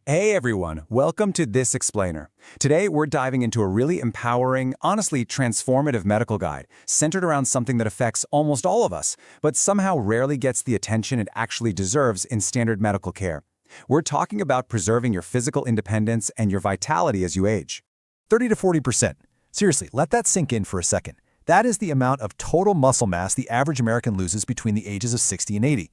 Hey everyone, welcome to This Explainer. Today we're diving into a really empowering, honestly transformative medical guide centered around something that affects almost all of us, but somehow rarely gets the attention it actually deserves in standard medical care. We're talking about preserving your physical independence and your vitality as you age. 30 to 40%. Seriously, let that sink in for a second. That is the amount of total muscle mass the average American loses between the ages of 60 and 80.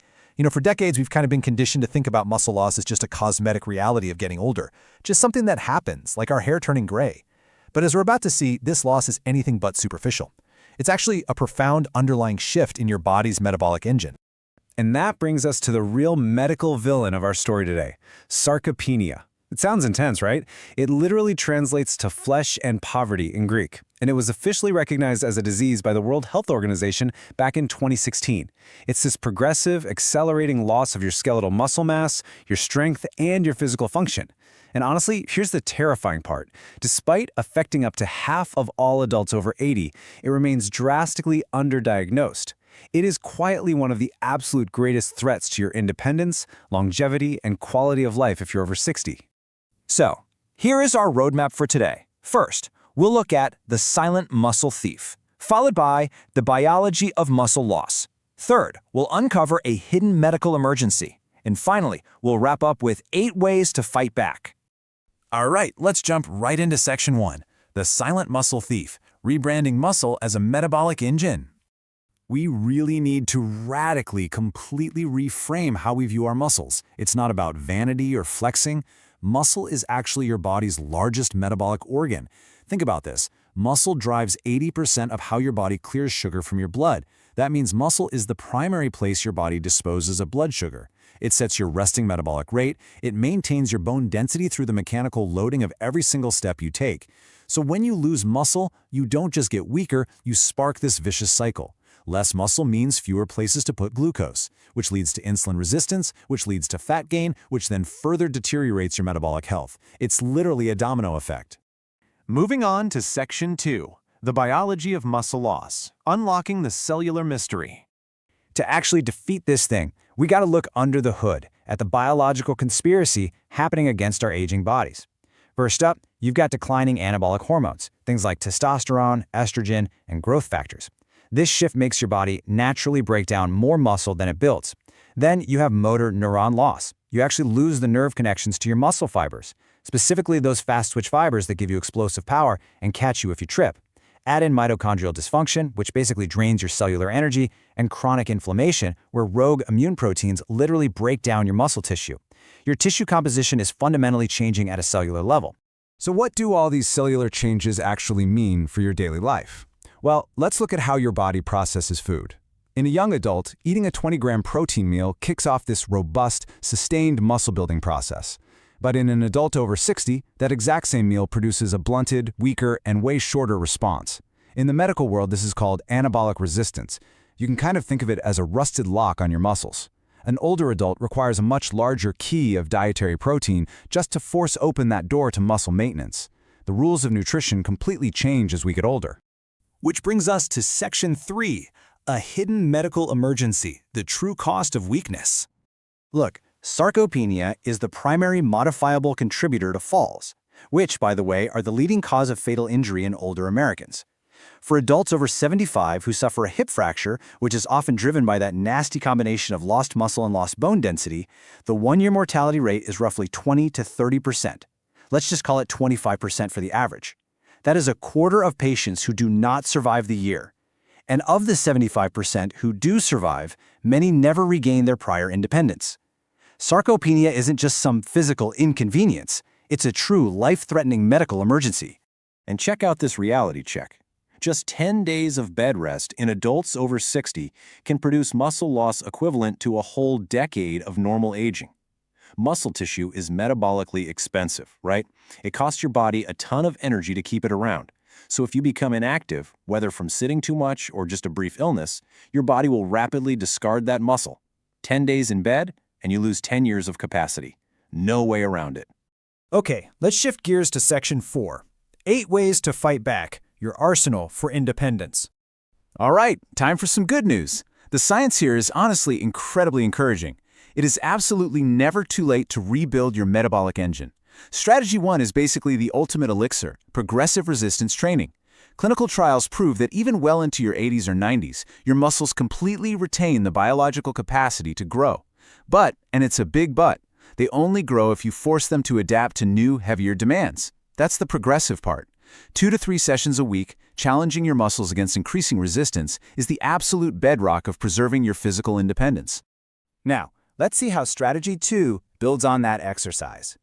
For decades, we've kind of been conditioned to think about muscle loss as just a cosmetic reality of getting older, just something that happens, like our hair turning gray. But as we're about to see, this loss is anything but superficial. It's actually a profound underlying shift in your body's metabolic engine. And that brings us to the real medical villain of our story today, sarcopenia. It sounds intense, right? It literally translates to flesh and poverty in Greek, and it was officially recognized as a disease by the World Health Organization back in 2016. It's this progressive, accelerating loss of your skeletal muscle mass, your strength, and your physical function. And honestly, here's the terrifying part. Despite affecting up to half of all adults over 80, it remains drastically underdiagnosed. It is quietly one of the absolute greatest threats to your independence, longevity, and quality of life if you're over 60. So, here is our roadmap for today. First, we'll look at the silent muscle thief, followed by the biology of muscle loss. Third, we'll uncover a hidden medical emergency. And finally, we'll wrap up with 8 ways to fight back. All right, let's jump right into Section 1, the silent muscle thief, rebranding muscle as a metabolic engine. We really need to radically, completely reframe how we view our muscles. It's not about vanity or flexing. Muscle is actually your body's largest metabolic organ. Think about this. Muscle drives 80% of how your body clears sugar from your blood. That means muscle is the primary place your body disposes of blood sugar. It sets your resting metabolic rate. It maintains your bone density through the mechanical loading of every single step you take. So when you lose muscle, you don't just get weaker, you spark this vicious cycle. Less muscle means fewer places to put glucose, which leads to insulin resistance, which leads to fat gain, which then further deteriorates your metabolic health. It's literally a domino effect. Moving on to Section 2, the biology of muscle loss, unlocking the cellular mystery. To actually defeat this thing, we got to look under the hood at the biological conspiracy happening against our aging bodies. First up, you've got declining anabolic hormones, things like testosterone, estrogen, and growth factors. This shift makes your body naturally break down more muscle than it builds. Then you have motor neuron loss. You actually lose the nerve connections to your muscle fibers, specifically those fast-twitch fibers that give you explosive power and catch you if you trip. Add in mitochondrial dysfunction, which basically drains your cellular energy, and chronic inflammation, where rogue immune proteins literally break down your muscle tissue. Your tissue composition is fundamentally changing at a cellular level. So what do all these cellular changes actually mean for your daily life? Well, let's look at how your body processes food. In a young adult, eating a 20-gram protein meal kicks off this robust, sustained muscle-building process. But in an adult over 60, that exact same meal produces a blunted, weaker, and way shorter response. In the medical world, this is called anabolic resistance. You can kind of think of it as a rusted lock on your muscles. An older adult requires a much larger key of dietary protein just to force open that door to muscle maintenance. The rules of nutrition completely change as we get older. Which brings us to Section 3, a hidden medical emergency, the true cost of weakness. Look, sarcopenia is the primary modifiable contributor to falls, which, by the way, are the leading cause of fatal injury in older Americans. For adults over 75 who suffer a hip fracture, which is often driven by that nasty combination of lost muscle and lost bone density, the one-year mortality rate is roughly 20 to 30%. Let's just call it 25% for the average. That is a quarter of patients who do not survive the year. And of the 75% who do survive, many never regain their prior independence. Sarcopenia isn't just some physical inconvenience. It's a true life-threatening medical emergency. And check out this reality check. Just 10 days of bed rest in adults over 60 can produce muscle loss equivalent to a whole decade of normal aging. Muscle tissue is metabolically expensive, right? It costs your body a ton of energy to keep it around. So if you become inactive, whether from sitting too much or just a brief illness, your body will rapidly discard that muscle. 10 days in bed, and you lose 10 years of capacity. No way around it. Okay, let's shift gears to Section 4, 8 ways to fight back, your arsenal for independence. All right, time for some good news. The science here is honestly incredibly encouraging. It is absolutely never too late to rebuild your metabolic engine. Strategy 1 is basically the ultimate elixir, progressive resistance training. Clinical trials prove that even well into your 80s or 90s, your muscles completely retain the biological capacity to grow. But, and it's a big but, they only grow if you force them to adapt to new, heavier demands. That's the progressive part. 2 to 3 sessions a week, challenging your muscles against increasing resistance, is the absolute bedrock of preserving your physical independence. Now, let's see how strategy 2 builds on that exercise.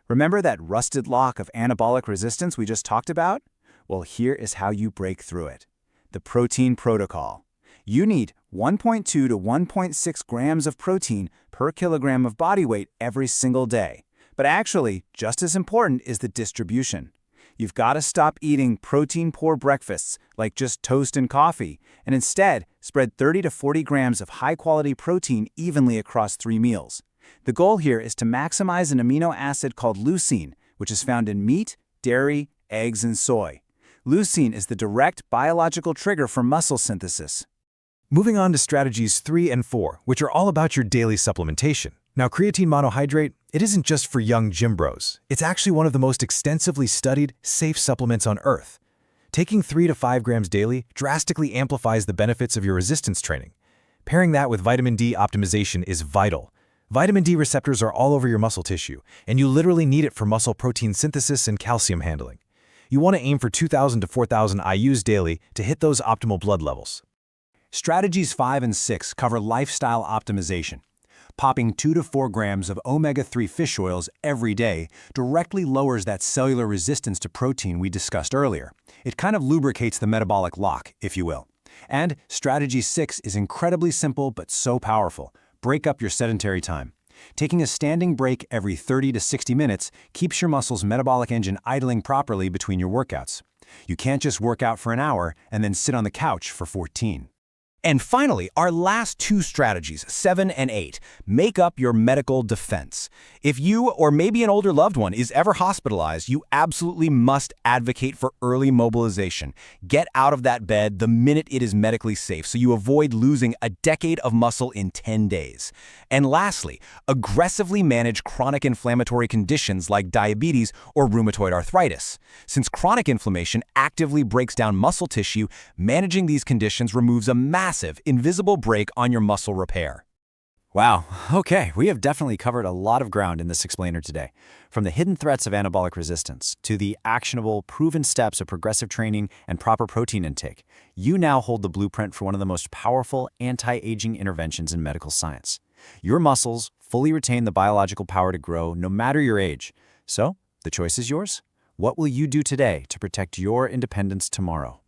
Remember that rusted lock of anabolic resistance we just talked about? Well, here is how you break through it. The protein protocol. You need 1.2 to 1.6 grams of protein per kilogram of body weight every single day. But actually, just as important is the distribution. You've got to stop eating protein-poor breakfasts like just toast and coffee, and instead spread 30 to 40 grams of high-quality protein evenly across 3 meals. The goal here is to maximize an amino acid called leucine, which is found in meat, dairy, eggs, and soy. Leucine is the direct biological trigger for muscle synthesis. Moving on to strategies 3 and 4, which are all about your daily supplementation. Now, creatine monohydrate, it isn't just for young gym bros. It's actually one of the most extensively studied, safe supplements on Earth. Taking 3 to 5 grams daily drastically amplifies the benefits of your resistance training. Pairing that with vitamin D optimization is vital. Vitamin D receptors are all over your muscle tissue, and you literally need it for muscle protein synthesis and calcium handling. You want to aim for 2,000 to 4,000 IUs daily to hit those optimal blood levels. Strategies 5 and 6 cover lifestyle optimization. Popping 2 to 4 grams of omega-3 fish oils every day directly lowers that cellular resistance to protein we discussed earlier. It kind of lubricates the metabolic lock, if you will. And strategy 6 is incredibly simple but so powerful. Break up your sedentary time. Taking a standing break every 30 to 60 minutes keeps your muscles' metabolic engine idling properly between your workouts. You can't just work out for an hour and then sit on the couch for 14. And finally, our last 2 strategies, 7 and 8, make up your medical defense. If you or maybe an older loved one is ever hospitalized, you absolutely must advocate for early mobilization. Get out of that bed the minute it is medically safe so you avoid losing a decade of muscle in 10 days. And lastly, aggressively manage chronic inflammatory conditions like diabetes or rheumatoid arthritis. Since chronic inflammation actively breaks down muscle tissue, managing these conditions removes a massive, invisible brake on your muscle repair. Wow, okay, we have definitely covered a lot of ground in this explainer today. From the hidden threats of anabolic resistance to the actionable, proven steps of progressive training and proper protein intake, you now hold the blueprint for one of the most powerful anti-aging interventions in medical science. Your muscles fully retain the biological power to grow no matter your age. So, the choice is yours. What will you do today to protect your independence tomorrow?